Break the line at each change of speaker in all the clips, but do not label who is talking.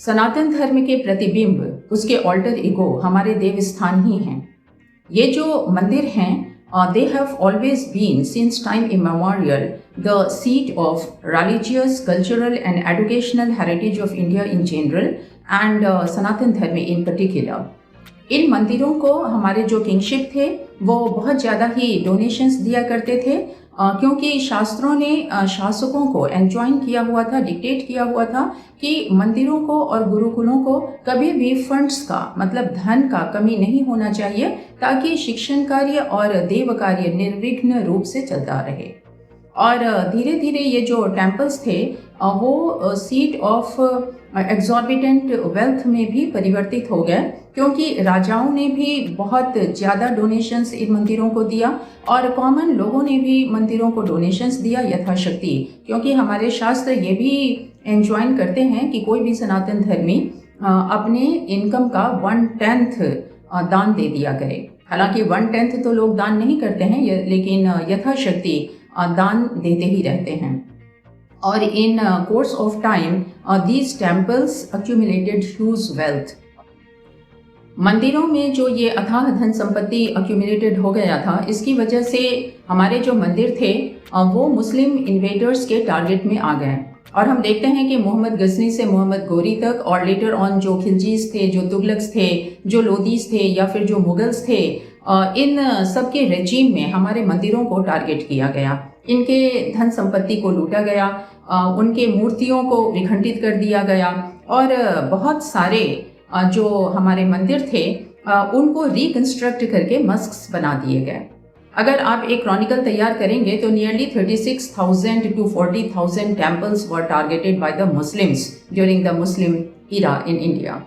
सनातन धर्म के प्रतिबिंब, उसके ऑल्टर ईगो हमारे देवस्थान ही हैं। ये जो मंदिर हैं, they have always been since time immemorial the seat of religious, cultural and educational heritage of India in general and Sanatan Dharma in particular. इन मंदिरों को हमारे जो किंगशिप थे वो बहुत ज़्यादा ही डोनेशंस दिया करते थे, क्योंकि शास्त्रों ने शासकों को एंजॉइन किया हुआ था, डिक्टेट किया हुआ था कि मंदिरों को और गुरुकुलों को कभी भी फंड्स का, मतलब धन का कमी नहीं होना चाहिए, ताकि शिक्षण कार्य और देव कार्य निर्विघ्न रूप से चलता रहे। और धीरे धीरे ये जो टेम्पल्स थे वो सीट ऑफ एग्जॉर्बिटेंट वेल्थ में भी परिवर्तित हो गए, क्योंकि राजाओं ने भी बहुत ज़्यादा डोनेशंस इन मंदिरों को दिया और कॉमन लोगों ने भी मंदिरों को डोनेशंस दिया यथाशक्ति, क्योंकि हमारे शास्त्र ये भी एंजॉइन करते हैं कि कोई भी सनातन धर्मी अपने इनकम का 1/10 दान दे दिया करे। हालांकि 1/10 तो लोग दान नहीं करते हैं, लेकिन यथाशक्ति दान देते ही रहते हैं। और in course of time these temples accumulated huge wealth. मंदिरों में जो ये अथाह धन संपत्ति अक्यूमुलेटेड हो गया था, इसकी वजह से हमारे जो मंदिर थे वो मुस्लिम इन्वेडर्स के टारगेट में आ गए। और हम देखते हैं कि मोहम्मद गजनी से मोहम्मद गोरी तक और लेटर ऑन जो खिलजीज थे, जो तुगलक्स थे, जो लोदीज थे या फिर जो मुगल्स थे, इन सब के रेजीम में हमारे मंदिरों को टारगेट किया गया, इनके धन संपत्ति को लूटा गया, उनके मूर्तियों को विखंडित कर दिया गया और बहुत सारे जो हमारे मंदिर थे उनको रिकंस्ट्रक्ट करके मस्क्स बना दिए गए। अगर आप एक क्रॉनिकल तैयार करेंगे तो nearly 36,000 to 40,000 temples were targeted by the Muslims during the Muslim era in India.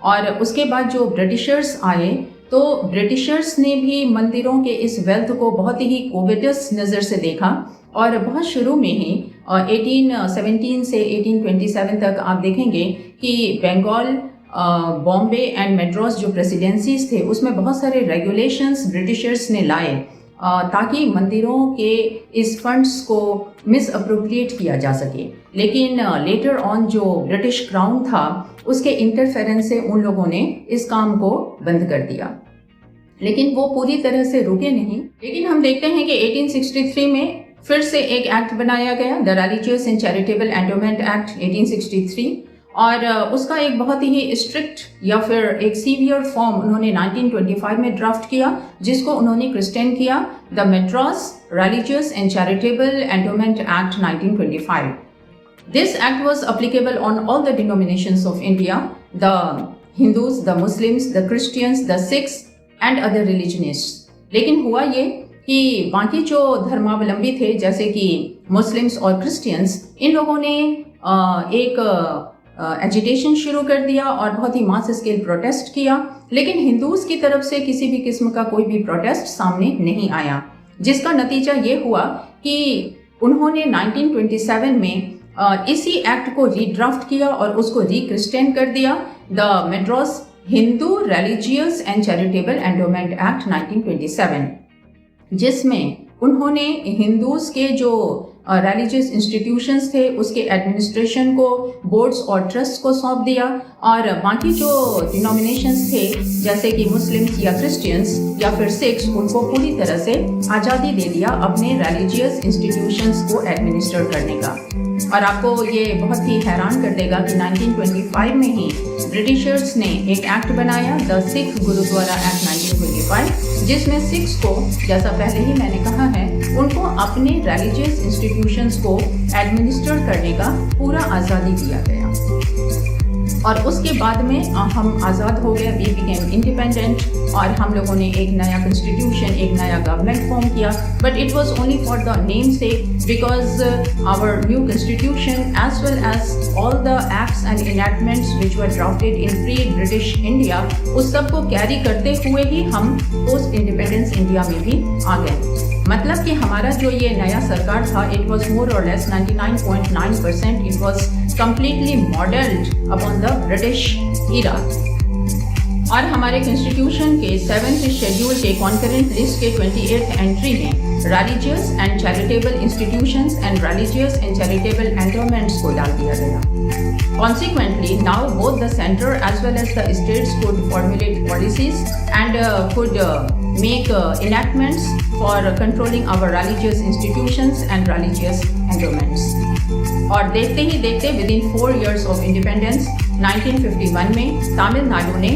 और उसके बाद जो ब्रिटिशर्स आए तो ब्रिटिशर्स ने भी मंदिरों के इस वेल्थ को बहुत ही कोवेटस नज़र से देखा और बहुत शुरू में ही 1817 से 1827 तक आप देखेंगे कि बंगाल, बॉम्बे एंड मेड्रास जो प्रेसिडेंसीज थे उसमें बहुत सारे रेगुलेशंस ब्रिटिशर्स ने लाए ताकि मंदिरों के इस फंड्स को मिस अप्रोप्रिएट किया जा सके। लेकिन लेटर ऑन जो ब्रिटिश क्राउन था उसके इंटरफेरेंस से उन लोगों ने इस काम को बंद कर दिया, लेकिन वो पूरी तरह से रुके नहीं। लेकिन हम देखते हैं कि 1863 में फिर से एक एक्ट बनाया गया, the religious and charitable endowment act 1863, और उसका एक बहुत ही स्ट्रिक्ट या फिर एक सीवियर फॉर्म उन्होंने 1925 में ड्राफ्ट किया, जिसको उन्होंने क्रिस्टियन किया the Madras religious and charitable endowment act 1925। This act was applicable on all the denominations of India, the Hindus, the Muslims, the Christians, the Sikhs and other religionists। लेकिन हुआ ये कि बाकी जो धर्मावलंबी थे जैसे कि मुस्लिम्स और क्रिश्चियंस, इन लोगों ने एक एजिटेशन शुरू कर दिया और बहुत ही मास स्केल प्रोटेस्ट किया, लेकिन हिंदूज की तरफ से किसी भी किस्म का कोई भी प्रोटेस्ट सामने नहीं आया, जिसका नतीजा ये हुआ कि उन्होंने 1927 में इसी एक्ट को रीड्राफ्ट किया और उसको रीक्रिस्टियन कर दिया, the Madras Hindu religious and charitable endowment act 1927, जिसमें उन्होंने हिंदूज के जो रिलीजियस इंस्टीट्यूशंस थे उसके एडमिनिस्ट्रेशन को बोर्ड्स और ट्रस्ट को सौंप दिया, और बाकी जो डिनोमिनेशंस थे जैसे कि मुस्लिम्स या क्रिश्चियंस या फिर सिख्स, उनको पूरी तरह से आज़ादी दे दिया अपने रिलीजियस इंस्टीट्यूशंस को एडमिनिस्टर करने का। और आपको ये बहुत ही हैरान कर देगा कि 1925 में ही ब्रिटिशर्स ने एक एक्ट बनाया, द सिख गुरुद्वारा एक्ट 1925, जिसमें सिख्स को, जैसा पहले ही मैंने कहा है, उनको अपने रिलीजियस इंस्टीट्यूशंस को एडमिनिस्टर करने का पूरा आज़ादी दिया गया। और उसके बाद में हम आज़ाद हो गए, वी बिकेम इंडिपेंडेंट, और हम लोगों ने एक नया कॉन्स्टिट्यूशन, एक नया गवर्नमेंट फॉर्म किया, but it was only for the namesake, because our new constitution as well as all the acts and enactments which were drafted in pre British India, उस सब को कैरी करते हुए ही हम post independence India में भी आ गए। मतलब कि हमारा जो ये नया सरकार था, इट वॉज मोर और less 99.9% it was completely modeled upon the British era। और हमारे कॉन्स्टिट्यूशन के 7th शेड्यूल के कॉन्करेंट लिस्ट के 28th एंट्री में religious and charitable institutions and religious and charitable endowments को डाल दिया गया. Consequently, now both the center as well as the states could formulate policies and could make enactments for controlling our religious institutions and religious endowments. और देखते ही देखते within 4 years of independence 1951 में तमिलनाडु ने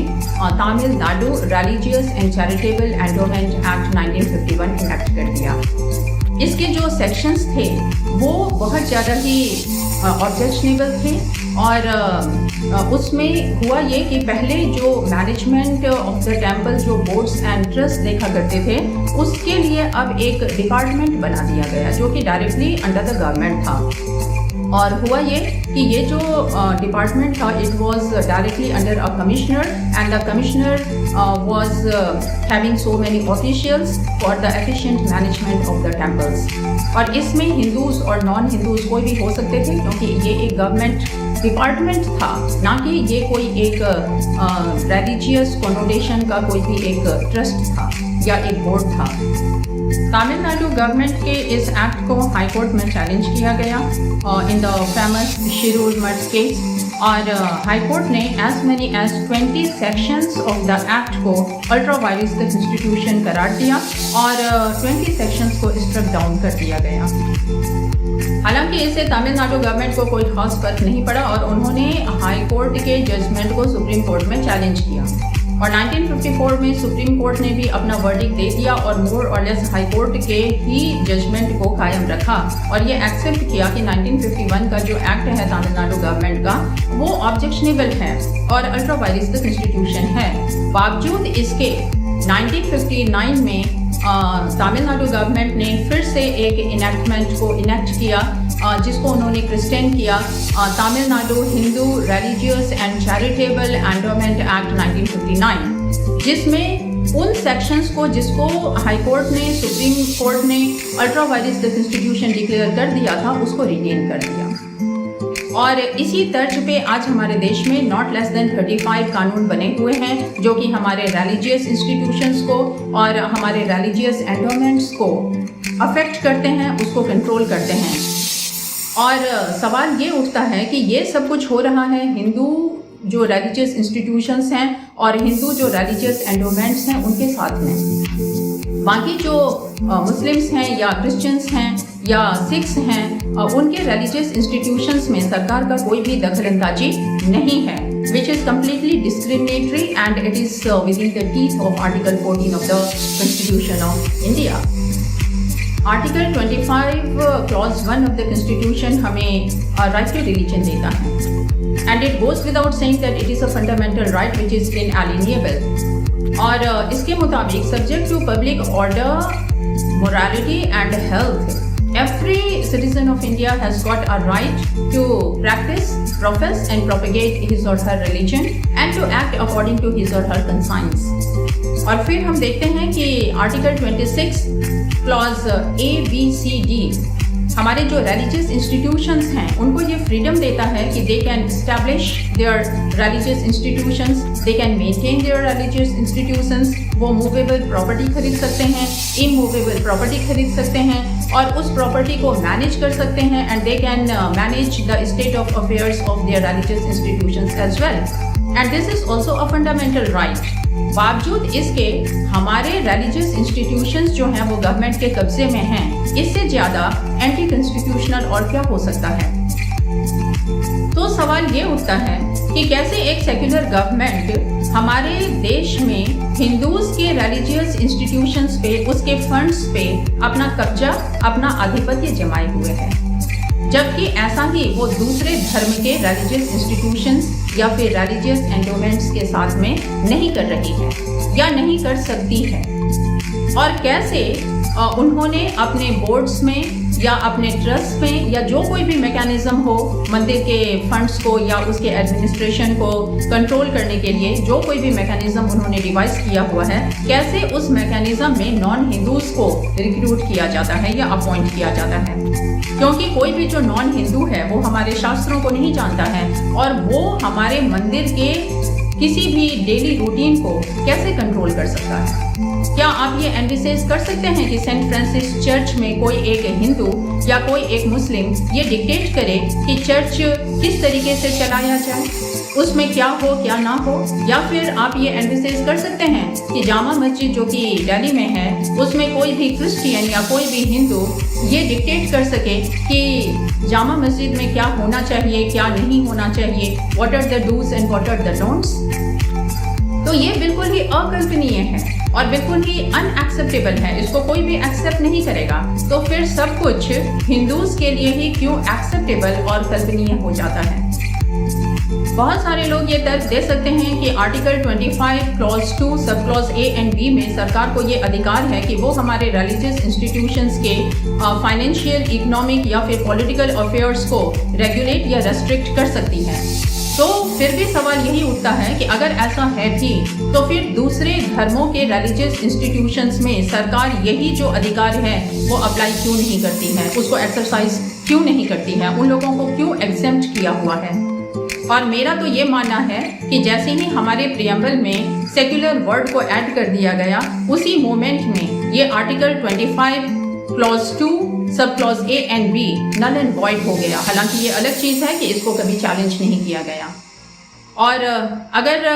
Tamil Nadu Religious and Charitable Endowment Act 1951 enact कर दिया. इसके जो sections थे वो बहुत ज़्यादा ही ऑब्जेक्शनेबल थे और उसमें हुआ ये कि पहले जो मैनेजमेंट ऑफ द टेम्पल जो बोर्ड्स एंड ट्रस्ट देखा करते थे उसके लिए अब एक डिपार्टमेंट बना दिया गया जो कि डायरेक्टली अंडर द गवर्नमेंट था. और हुआ ये कि ये जो डिपार्टमेंट था it was directly under a commissioner and the commissioner was having so many officials for the efficient management of the temples. और इसमें हिंदूज और नॉन हिंदूज कोई भी हो सकते थे क्योंकि ये एक गवर्नमेंट डिपार्टमेंट था, ना कि ये कोई एक रिलीजियस कॉनोटेशन का कोई भी एक ट्रस्ट था या एक बोर्ड था. तमिलनाडु गवर्नमेंट के इस एक्ट को हाई कोर्ट में चैलेंज किया गया in the famous Shirur Math case और हाई कोर्ट ने as many as 20 sections of the act को अल्ट्रा वायरस इंस्टीट्यूशन करार दिया और 20 सेक्शंस को स्ट्रक डाउन कर दिया गया. हालांकि इससे तमिलनाडु गवर्नमेंट को कोई खास फर्क नहीं पड़ा और उन्होंने हाई कोर्ट के जजमेंट को सुप्रीम कोर्ट में चैलेंज किया और 1954 में सुप्रीम कोर्ट ने भी अपना वर्डिक्ट दे दिया और मोर और लेस हाई कोर्ट के ही जजमेंट को कायम रखा और ये एक्सेप्ट किया कि 1951 का जो एक्ट है तमिलनाडु गवर्नमेंट का वो ऑब्जेक्शनेबल है और अल्ट्रा वायरस इंस्टीट्यूशन है. बावजूद इसके 1959 में तमिलनाडु गवर्नमेंट ने फिर से एक इनेक्टमेंट को इनेक्ट किया जिसको उन्होंने क्रिस्टेन किया Tamil Nadu Hindu religious and charitable endowment act 1959, जिसमें उन सेक्शंस को जिसको हाई कोर्ट ने सुप्रीम कोर्ट ने अल्ट्रा वायरस इंस्टीट्यूशन डिक्लेयर कर दिया था उसको रिटेन कर दिया. और इसी तर्ज पे आज हमारे देश में नॉट लेस देन 35 कानून बने हुए हैं जो कि हमारे रिलीजियस इंस्टीट्यूशंस को और हमारे रिलीजियस एंडोमेंट्स को अफेक्ट करते हैं, उसको कंट्रोल करते हैं. और सवाल ये उठता है कि ये सब कुछ हो रहा है हिंदू जो रिलीजियस इंस्टीट्यूशंस हैं और हिंदू जो रिलीजियस एंडोमेंट्स हैं उनके साथ में. बाकी जो मुस्लिम्स हैं या क्रिश्चियंस हैं या सिख्स हैं उनके रिलीजियस इंस्टीट्यूशंस में सरकार का कोई भी दखलंदाजी नहीं है, which is completely discriminatory and it is within the teeth of Article 14 of the Constitution of India. Article 25 Clause 1 of the Constitution हमें right to religion देता है and it goes without saying that it is a fundamental right which is inalienable. और इसके मुताबिक subject to public order, morality and health, every citizen of India has got a right to practice, profess and propagate his or her religion and to act according to his or her conscience. और फिर हम देखते हैं कि article 26 clause A, B, C, D हमारे जो religious institutions हैं उनको ये फ्रीडम देता है कि they can establish there religious institutions, they can maintain their religious institutions. वो मूवेबल प्रॉपर्टी खरीद सकते हैं, इमूवेबल प्रॉपर्टी खरीद सकते हैं और उस प्रॉपर्टी को मैनेज कर सकते हैं and they can manage the state of affairs of their religious institutions as well and this is also a fundamental right. बावजूद इसके हमारे रिलीजियस इंस्टीट्यूशंस जो हैं वो गवर्नमेंट के कब्जे में हैं. इससे ज़्यादा एंटी कॉन्स्टिट्यूशनल और क्या हो सकता है? तो सवाल ये उठता है कि कैसे एक सेक्युलर गवर्नमेंट हमारे देश में हिंदूज के रिलीजियस इंस्टीट्यूशंस पे, उसके फंड्स पे अपना कब्जा, अपना आधिपत्य जमाए हुए है, जबकि ऐसा ही वो दूसरे धर्म के रिलीजियस इंस्टीट्यूशंस या फिर रिलीजियस एंडोमेंट्स के साथ में नहीं कर रही है या नहीं कर सकती है. और कैसे उन्होंने अपने बोर्ड्स में या अपने ट्रस्ट में या जो कोई भी मैकेनिज्म हो मंदिर के फंड्स को या उसके एडमिनिस्ट्रेशन को कंट्रोल करने के लिए जो कोई भी मैकेनिज्म उन्होंने डिवाइस किया हुआ है, कैसे उस मैकेनिज्म में नॉन हिंदूज को रिक्रूट किया जाता है या अपॉइंट किया जाता है. क्योंकि कोई भी जो नॉन हिंदू है वो हमारे शास्त्रों को नहीं जानता है और वो हमारे मंदिर के किसी भी डेली रूटीन को कैसे कंट्रोल कर सकता है? क्या आप ये एनालिसिस कर सकते हैं कि सेंट फ्रांसिस चर्च में कोई एक हिंदू या कोई एक मुस्लिम ये डिक्टेट करे कि चर्च किस तरीके से चलाया जाए, उसमें क्या हो क्या ना हो? या फिर आप ये एनालिसिस कर सकते हैं कि जामा मस्जिद जो कि दिल्ली में है उसमें कोई भी क्रिश्चियन या कोई भी हिंदू ये डिक्टेट कर सके कि जामा मस्जिद में क्या होना चाहिए, क्या नहीं होना चाहिए, what are the dos and what are the don'ts? तो ये बिल्कुल ही अकल्पनीय है और बिल्कुल ही अनएक्सेप्टेबल है, इसको कोई भी एक्सेप्ट नहीं करेगा। तो फिर सब कुछ हिंदूज के लिए ही क्यों एक्सेप्टेबल और कल्पनीय हो जाता है? बहुत सारे लोग ये तर्क दे सकते हैं कि article 25 clause 2 sub clause A and B में सरकार को ये अधिकार है कि वो हमारे रिलीजियस इंस्टीट्यूशंस के फाइनेंशियल, इकोनॉमिक या फिर पॉलिटिकल अफेयर्स को रेगुलेट या रेस्ट्रिक्ट कर सकती है। तो फिर भी सवाल यही उठता है कि अगर ऐसा है भी तो फिर दूसरे धर्मों के रिलीजियस इंस्टीट्यूशंस में सरकार यही जो अधिकार है वो अप्लाई क्यों नहीं करती है, उसको एक्सरसाइज क्यों नहीं करती है, उन लोगों को क्यों एग्जेम्प्ट किया हुआ है? और मेरा तो ये मानना है कि जैसे ही हमारे प्रियम्बल में सेक्युलर वर्ड को ऐड कर दिया गया उसी मोमेंट में ये article 25 clause 2 sub clause A and B null and void हो गया। हालांकि ये अलग चीज़ है कि इसको कभी चैलेंज नहीं किया गया। और अगर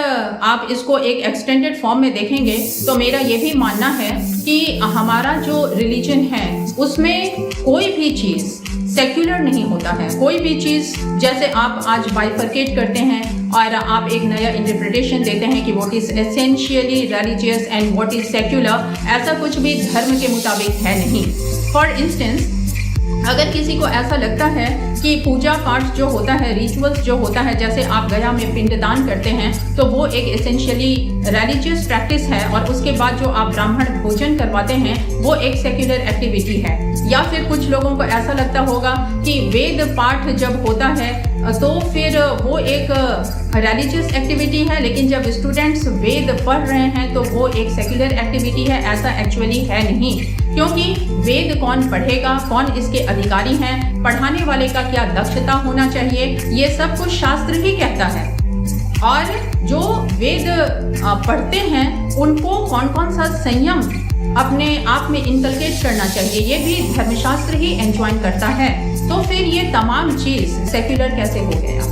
आप इसको एक एक्सटेंडेड फॉर्म में देखेंगे तो मेरा ये भी मानना है कि हमारा जो रिलीजन है उसमें कोई भी चीज़ सेक्युलर नहीं होता है। कोई भी चीज़ जैसे आप आज बाइफरकेट करते हैं और आप एक नया इंटरप्रिटेशन देते हैं कि what is essentially religious and what is secular, ऐसा कुछ भी धर्म के मुताबिक है नहीं। फॉर इंस्टेंस, अगर किसी को ऐसा लगता है कि पूजा पाठ जो होता है, रिचुअल्स जो होता है, जैसे आप गया में पिंडदान करते हैं तो वो एक एसेंशियली रिलीजियस प्रैक्टिस है और उसके बाद जो आप ब्राह्मण भोजन करवाते हैं वो एक सेक्युलर एक्टिविटी है। या फिर कुछ लोगों को ऐसा लगता होगा कि वेद पाठ जब होता है तो फिर वो एक रिलीजियस एक्टिविटी है, लेकिन जब स्टूडेंट्स वेद पढ़ रहे हैं तो वो एक सेक्युलर एक्टिविटी है। ऐसा एक्चुअली है नहीं, क्योंकि वेद कौन पढ़ेगा, कौन इसके अधिकारी हैं, पढ़ाने वाले का क्या दक्षता होना चाहिए, ये सब कुछ शास्त्र ही कहता है। और जो वेद पढ़ते हैं उनको कौन कौन सा संयम अपने आप में इनकलकेट करना चाहिए, ये भी धर्मशास्त्र ही एंजॉइन करता है। तो फिर ये तमाम चीज़ सेक्युलर कैसे हो गया?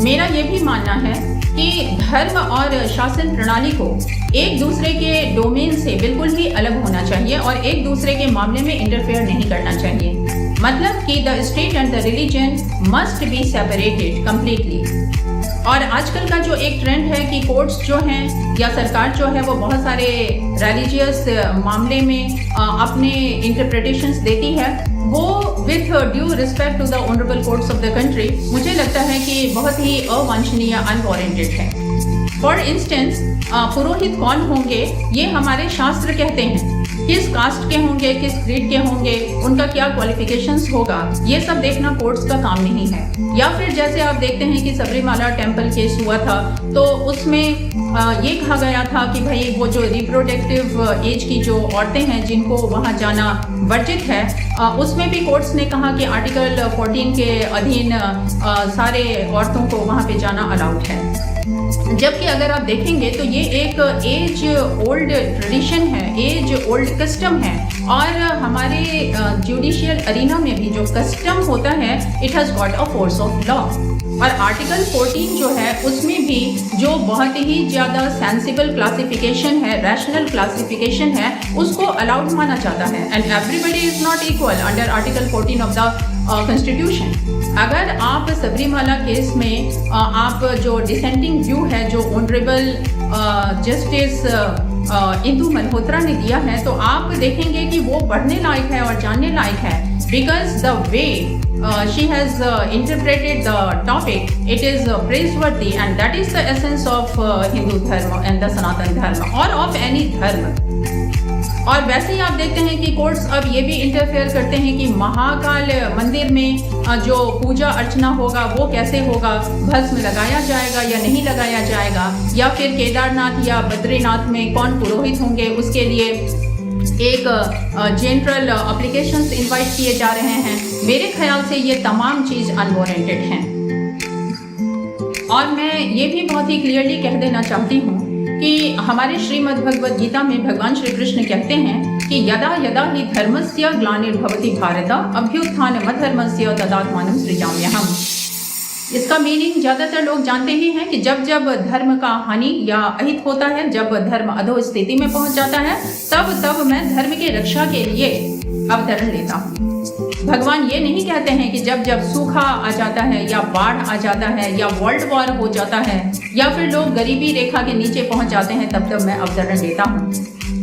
मेरा ये भी मानना है कि धर्म और शासन प्रणाली को एक दूसरे के डोमेन से बिल्कुल ही अलग होना चाहिए और एक दूसरे के मामले में इंटरफेयर नहीं करना चाहिए। मतलब कि the state and the religion must be separated completely. और आजकल का जो एक ट्रेंड है कि कोर्ट्स जो हैं या सरकार जो है वो बहुत सारे रिलीजियस मामले में अपने इंटरप्रिटेशंस देती है, वो with due respect to the honourable courts of the country मुझे लगता है कि बहुत ही अवांछनीय, अनवॉरेंटेड है। फॉर इंस्टेंस, पुरोहित कौन होंगे ये हमारे शास्त्र कहते हैं, किस कास्ट के होंगे, किस क्रीड के होंगे, उनका क्या क्वालिफिकेशंस होगा, ये सब देखना कोर्ट्स का काम नहीं है। या फिर जैसे आप देखते हैं कि सबरीमाला टेम्पल केस हुआ था तो उसमें ये कहा गया था कि भाई वो जो रिप्रोडक्टिव एज की जो औरतें हैं जिनको वहाँ जाना वर्जित है, उसमें भी कोर्ट्स ने कहा कि आर्टिकल 14 के अधीन सारे औरतों को वहाँ पे जाना अलाउड है। जबकि अगर आप देखेंगे तो ये एक एज ओल्ड ट्रेडिशन है, एज ओल्ड कस्टम है। और हमारे जुडिशियल अरीना में भी जो कस्टम होता है it has got a force of law. और आर्टिकल 14 जो है उसमें भी जो बहुत ही ज़्यादा सेंसिबल क्लासिफिकेशन है, रैशनल क्लासिफिकेशन है, उसको अलाउड माना जाता है। And everybody is not equal under article 14 of the constitution. अगर आप सबरीमाला केस में आप जो डिसेंटिंग व्यू है जो ऑनरेबल जस्टिस इंदु मल्होत्रा ने दिया है तो आप देखेंगे कि वो पढ़ने लायक है और जानने लायक है, because the way she has interpreted the topic, it is praiseworthy and that is the essence of Hindu dharma and the Sanatan dharma or of any dharma। और वैसे ही आप देखते हैं कि कोर्ट्स अब ये भी इंटरफेयर करते हैं कि महाकाल मंदिर में जो पूजा अर्चना होगा वो कैसे होगा, भस्म लगाया जाएगा या नहीं लगाया जाएगा, या फिर केदारनाथ या बद्रीनाथ में कौन पुरोहित होंगे, उसके लिए एक जनरल एप्लीकेशंस इनवाइट किए जा रहे हैं। मेरे ख्याल से ये तमाम चीज़ अनवारंटेड हैं। और मैं ये भी बहुत ही क्लियरली कह देना चाहती हूँ कि हमारे श्रीमद् भगवद गीता में भगवान श्री कृष्ण कहते हैं कि यदा यदा हि धर्मस्य ग्लानिर्भवति भारत अभ्युत्थानमधर्मस्य तदात्मानं सृजाम्यहम्। इसका मीनिंग ज़्यादातर लोग जानते ही हैं कि जब जब धर्म का हानि या अहित होता है, जब धर्म अधो स्थिति में पहुंच जाता है, तब तब मैं धर्म की रक्षा के लिए अवतरण लेता हूँ। भगवान ये नहीं कहते हैं कि जब जब सूखा आ जाता है या बाढ़ आ जाता है या वर्ल्ड वॉर हो जाता है या फिर लोग गरीबी रेखा के नीचे पहुंच जाते हैं तब तब मैं अवतरण लेता हूँ।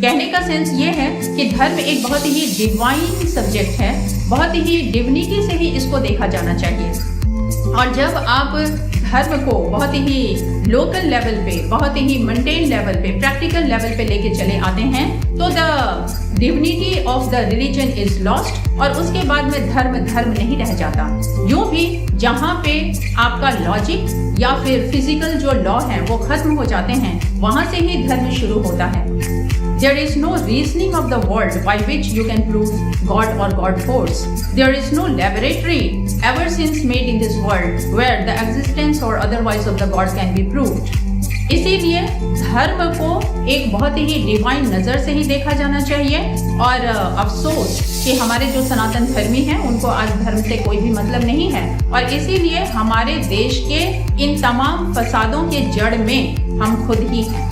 कहने का सेंस ये है कि धर्म एक बहुत ही डिवाइन सब्जेक्ट है, बहुत ही डिविनिटी से ही इसको देखा जाना चाहिए। और जब आप धर्म को बहुत ही लोकल लेवल पे, बहुत ही मेंटेन लेवल पे, प्रैक्टिकल लेवल पे लेके चले आते हैं तो the divinity of the religion is lost और उसके बाद में धर्म धर्म नहीं रह जाता। यूं भी जहाँ पे आपका लॉजिक या फिर फिजिकल जो लॉ है वो खत्म हो जाते हैं, वहां से ही धर्म शुरू होता है। There is no reasoning of the world by which you can prove God or God force. There is no laboratory ever since made in this world where the existence or otherwise of the God can be proved. इसीलिए धर्म को एक बहुत ही divine नज़र से ही देखा जाना चाहिए और अफसोस कि हमारे जो सनातन धर्मी हैं उनको आज धर्म से कोई भी मतलब नहीं है और इसीलिए हमारे देश के इन तमाम फसादों के जड़ में हम खुद ही हैं।